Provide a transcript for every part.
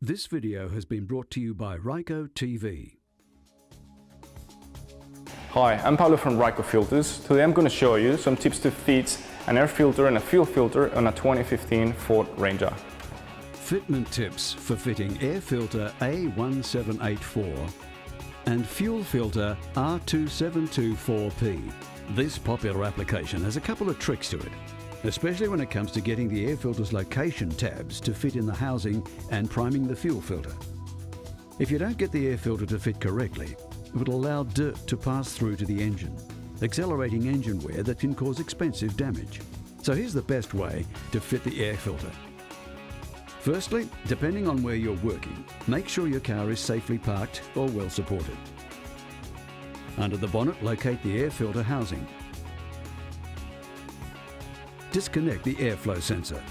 This video has been brought to you by Ryco TV. Hi, I'm Paolo from Ryco Filters. Today I'm going to show you some tips to fit an air filter and a fuel filter on a 2015 Ford Ranger. Fitment tips for fitting air filter A1784 and fuel filter R2724P. This popular application has a couple of tricks to it, especially when it comes to getting the air filter's location tabs to fit in the housing and priming the fuel filter. If you don't get the air filter to fit correctly, it will allow dirt to pass through to the engine, accelerating engine wear that can cause expensive damage. So here's the best way to fit the air filter. Firstly, depending on where you're working, make sure your car is safely parked or well supported. Under the bonnet, locate the air filter housing. Disconnect the airflow sensor.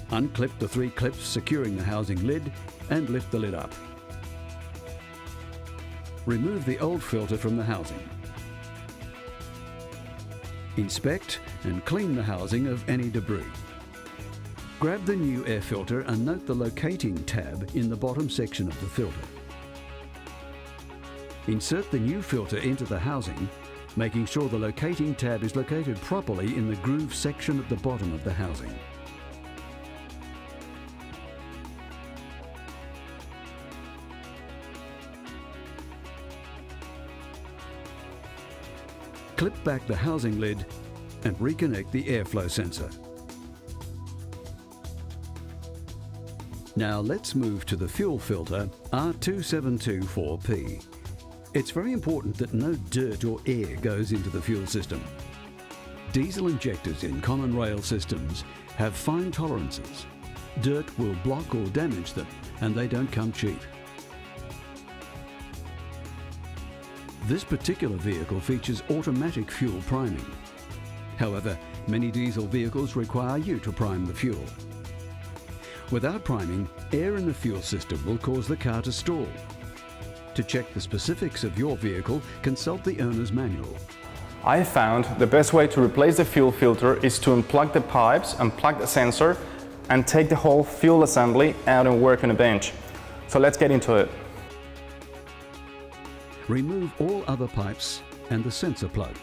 Unclip the 3 clips securing the housing lid and lift the lid up. Remove the old filter from the housing. Inspect and clean the housing of any debris. Grab the new air filter and note the locating tab in the bottom section of the filter. Insert the new filter into the housing, making sure the locating tab is located properly in the groove section at the bottom of the housing. Clip back the housing lid and reconnect the airflow sensor. Now let's move to the fuel filter R2724P. It's very important that no dirt or air goes into the fuel system. Diesel injectors in common rail systems have fine tolerances. Dirt will block or damage them, and they don't come cheap. This particular vehicle features automatic fuel priming. However, many diesel vehicles require you to prime the fuel. Without priming, air in the fuel system will cause the car to stall. To check the specifics of your vehicle, consult the owner's manual. I found the best way to replace the fuel filter is to unplug the pipes, unplug the sensor, and take the whole fuel assembly out and work on a bench. So let's get into it. Remove all other pipes and the sensor plug.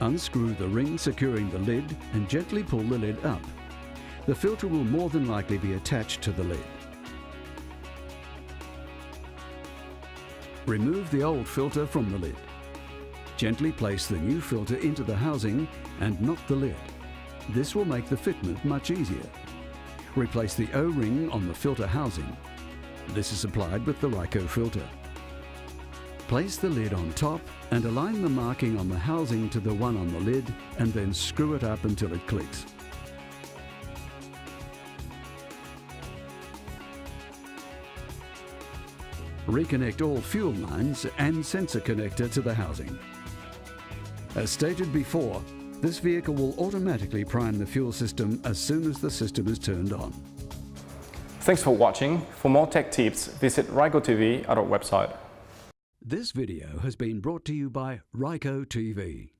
Unscrew the ring securing the lid and gently pull the lid up. The filter will more than likely be attached to the lid. Remove the old filter from the lid. Gently place the new filter into the housing and knock the lid. This will make the fitment much easier. Replace the O-ring on the filter housing. This is supplied with the Ryco filter. Place the lid on top and align the marking on the housing to the one on the lid, and then screw it up until it clicks. Reconnect all fuel lines and sensor connector to the housing. As stated before, this vehicle will automatically prime the fuel system as soon as the system is turned on. Thanks for watching. For more tech tips, visit Ryco TV at our website. This video has been brought to you by Ryco TV.